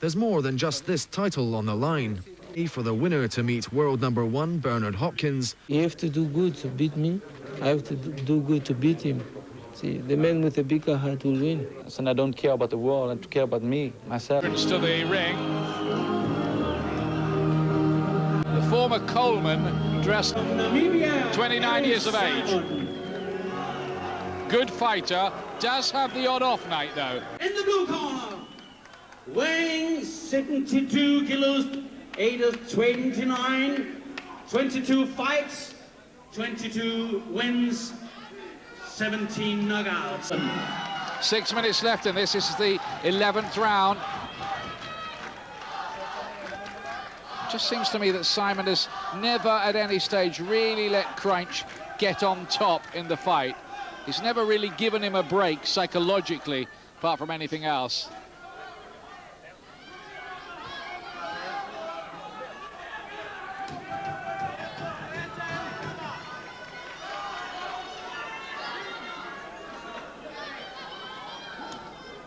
there's more than just this title on the line. For the winner to meet world #1 Bernard Hopkins. You have to do good to beat me. I have to do good to beat him. See, the man with the bigger heart will win. And I don't care about the world, I care about me, myself. To the ring. The former Coleman, dressed 29 years of age. Good fighter, does have the odd-off night, though. In the blue corner, weighing 72 kilos, age of 29, 22 fights, 22 wins, 17 knockouts. 6 minutes left in this. This is the 11th round. Just seems to me that Simon has never at any stage really let Krajnc get on top in the fight. He's never really given him a break psychologically, apart from anything else.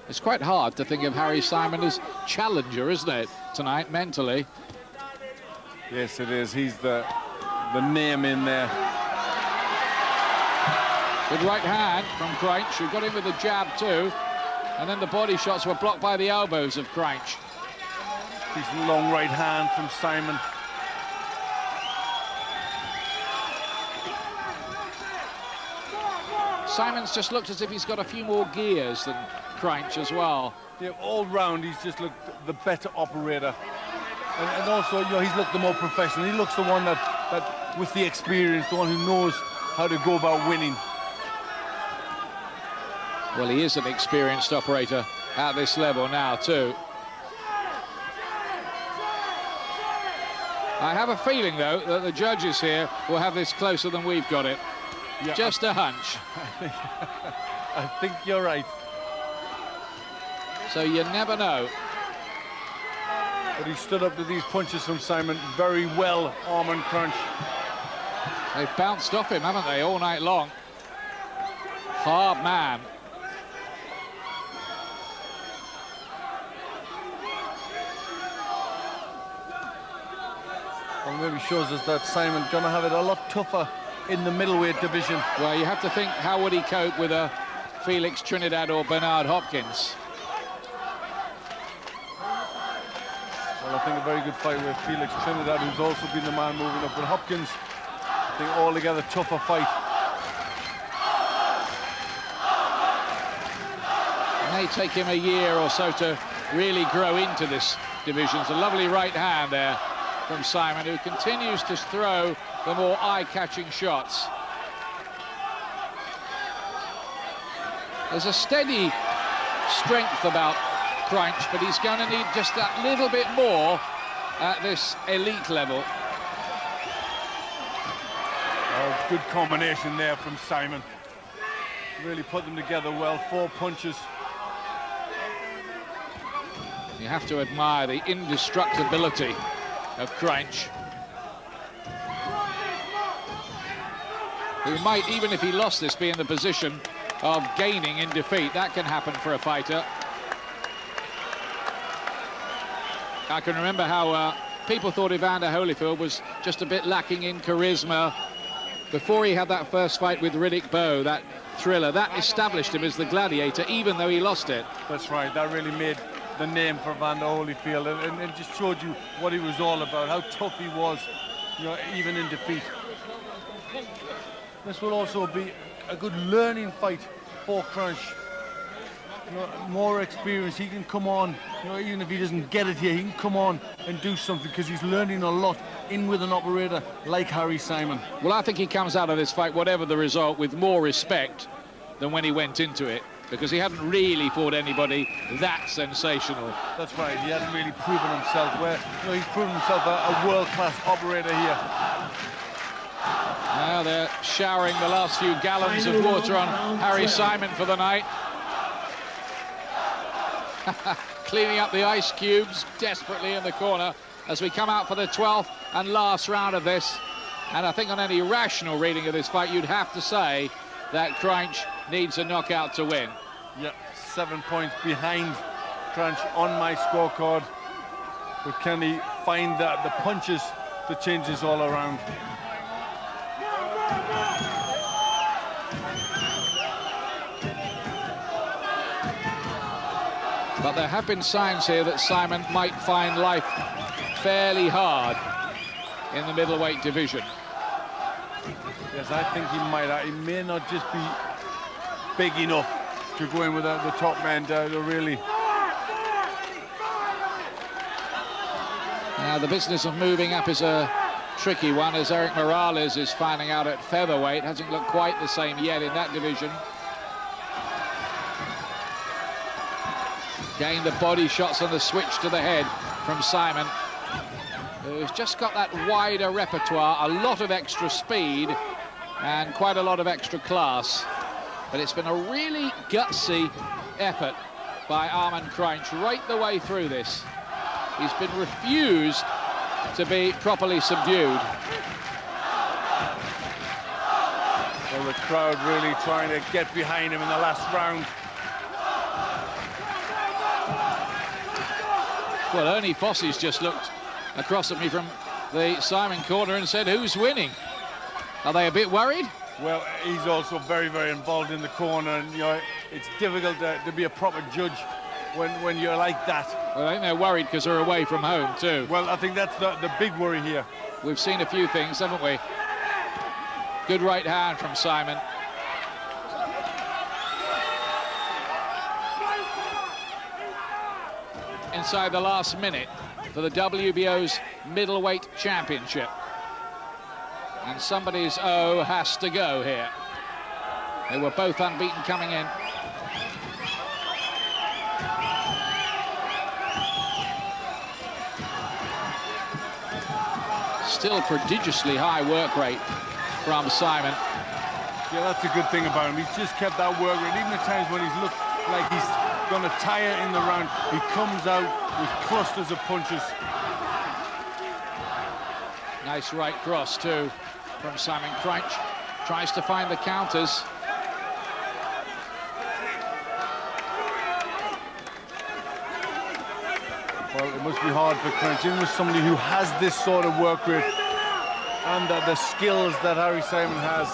It's quite hard to think of Harry Simon as challenger, isn't it, tonight, mentally? Yes, it is. He's the name in there. Good right hand from Krajnc, who got in with a jab too, and then the body shots were blocked by the elbows of Krajnc. His long right hand from Simon. Simon's just looked as if he's got a few more gears than Krajnc as well. Yeah, all round he's just looked the better operator, and also, you know, he's looked the more professional. He looks the one that with the experience, the one who knows how to go about winning. Well, he is an experienced operator at this level now too. I have a feeling though that the judges here will have this closer than we've got it. Yeah, just a hunch. I think you're right. So you never know. But he stood up to these punches from Simon very well, Armand Krajnc. They've bounced off him, haven't they, all night long? Hard man. Well, maybe shows us that Simon's going to have it a lot tougher in the middleweight division. Well, you have to think, how would he cope with a Felix Trinidad or Bernard Hopkins? Well, I think a very good fight with Felix Trinidad, who's also been the man moving up. With Hopkins, I think altogether tougher fight. It may take him a year or so to really grow into this division. It's a lovely right hand there from Simon, who continues to throw the more eye-catching shots. There's a steady strength about Krajnc, but he's going to need just that little bit more at this elite level. Oh, good combination there from Simon. Really put them together well. 4 punches. You have to admire the indestructibility of Krajnc, who might, even if he lost this, be in the position of gaining in defeat. That can happen for a fighter. I can remember how people thought Evander Holyfield was just a bit lacking in charisma before he had that first fight with Riddick Bowe, that thriller. That established him as the gladiator, even though he lost it. That's right. That really made the name for Evander Holyfield, and just showed you what he was all about, how tough he was, you know, even in defeat. This will also be a good learning fight for Krajnc. You know, more experience, he can come on, you know, even if he doesn't get it here, he can come on and do something, because he's learning a lot in with an operator like Harry Simon. Well, I think he comes out of this fight, whatever the result, with more respect than when he went into it, because he hadn't really fought anybody that sensational. That's right, he hasn't really proven himself, where, you know, he's proven himself a world-class operator here. Now they're showering the last few gallons of water on Harry Simon for the night. Cleaning up the ice cubes desperately in the corner as we come out for the 12th and last round of this. And I think on any rational reading of this fight, you'd have to say that Krajnc needs a knockout to win. Yeah, 7 points behind Krajnc on my scorecard. but can he find the punches to change this all around? But there have been signs here that Simon might find life fairly hard in the middleweight division. Yes, I think he might. He may not just be big enough to go in with the top men to really... Now, the business of moving up is a tricky one, as Eric Morales is finding out at featherweight. Hasn't looked quite the same yet in that division. Again, the body shots on the switch to the head from Simon, who's just got that wider repertoire, a lot of extra speed and quite a lot of extra class. But it's been a really gutsy effort by Armand Krajnc right the way through this. He's been refused to be properly subdued. Well, the crowd really trying to get behind him in the last round. Well, Ernie Fossey's just looked across at me from the Simon corner and said, "Who's winning?" Are they a bit worried? Well, he's also very, very involved in the corner, and you know, it's difficult to be a proper judge when you're like that. Well, I think they're worried because they're away from home too. Well, I think that's the big worry here. We've seen a few things, haven't we? Good right hand from Simon. Inside the last minute for the WBO's middleweight championship. And somebody's O has to go here. They were both unbeaten coming in. Still prodigiously high work rate from Simon. Yeah, that's a good thing about him. He's just kept that work rate. Even at times when he's looked like he's going to tire in the round, he comes out with clusters of punches. Nice right cross too from Simon Krajnc. Tries to find the counters. Well, it must be hard for Krajnc, even with somebody who has this sort of work rate and the skills that Harry Simon has.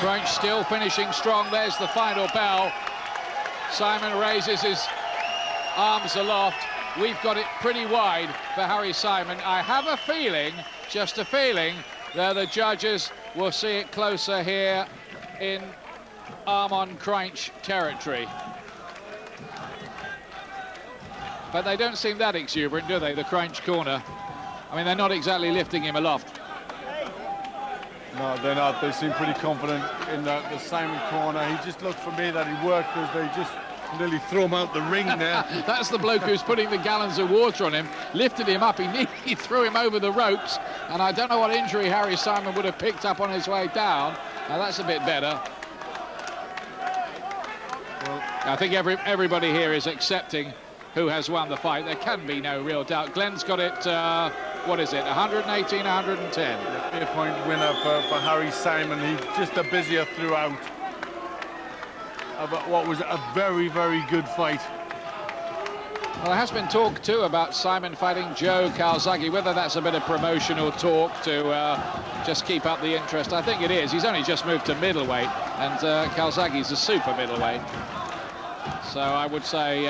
Krajnc still finishing strong. There's the final bell. Simon raises his arms aloft. We've got it pretty wide for Harry Simon. I have a feeling, just a feeling, that the judges will see it closer here in Armand Krajnc territory. But they don't seem that exuberant, do they, the Krajnc corner? I mean, they're not exactly lifting him aloft. No, they're not. They seem pretty confident in the Simon corner. He just looked for me that he worked as they just nearly threw him out the ring there. That's the bloke who's putting the gallons of water on him, lifted him up, he nearly threw him over the ropes, and I don't know what injury Harry Simon would have picked up on his way down. Now that's a bit better. Well, I think everybody here is accepting who has won the fight. There can be no real doubt. Glenn's got it, what is it, 118, 110. A point winner for Harry Simon. He's just a busier throughout. About what was a very, very good fight. Well, there has been talk too about Simon fighting Joe Calzaghe, whether that's a bit of promotional talk to just keep up the interest. I think it is. He's only just moved to middleweight, and Calzaghe's a super middleweight. So I would say,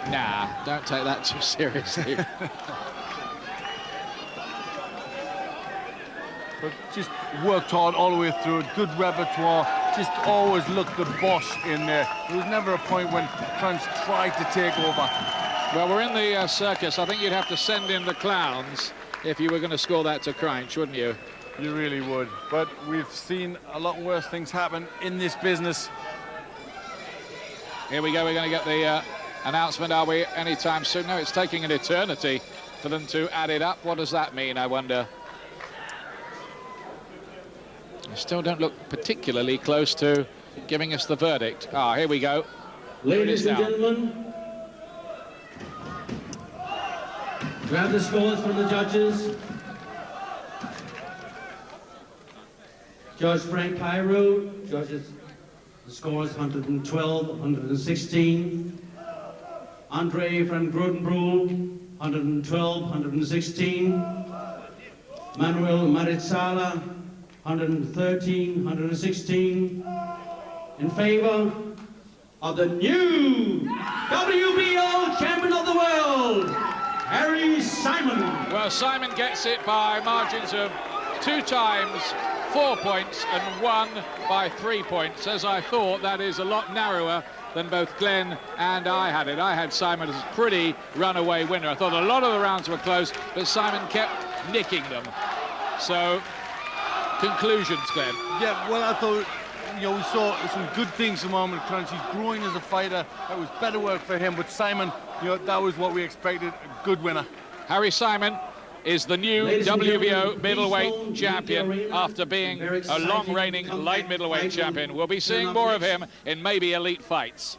nah, don't take that too seriously. But just worked hard all the way through it. Good repertoire. Just always looked the boss in there. There was never a point when Krajnc tried to take over. Well, we're in the circus. I think you'd have to send in the clowns if you were going to score that to Krajnc, wouldn't you? You really would. But we've seen a lot worse things happen in this business. Here we go. We're going to get the announcement. Are we anytime soon? No, it's taking an eternity for them to add it up. What does that mean, I wonder? They still don't look particularly close to giving us the verdict. Ah, here we go. Ladies and gentlemen, grab the scores from the judges. Judge Frank Cairo judges the scores 112, 116. Andre van Grotenbroel, 112, 116. Manuel Maritzala, 113, 116. In favor of the new WBO champion of the world, Harry Simon. Well, Simon gets it by margins of 2 times 4 points and 1 by 3 points. As I thought, that is a lot narrower than both Glenn and I had it. I had Simon as a pretty runaway winner. I thought a lot of the rounds were close, but Simon kept nicking them. So, conclusions, Glenn. Yeah, well, I thought, you know, we saw some good things from Armand Krajnc. He's growing as a fighter. That was better work for him. But Simon, you know, that was what we expected. A good winner. Harry Simon is the new WBO middleweight champion after being a long reigning light middleweight champion. We'll be seeing more of him in maybe elite fights.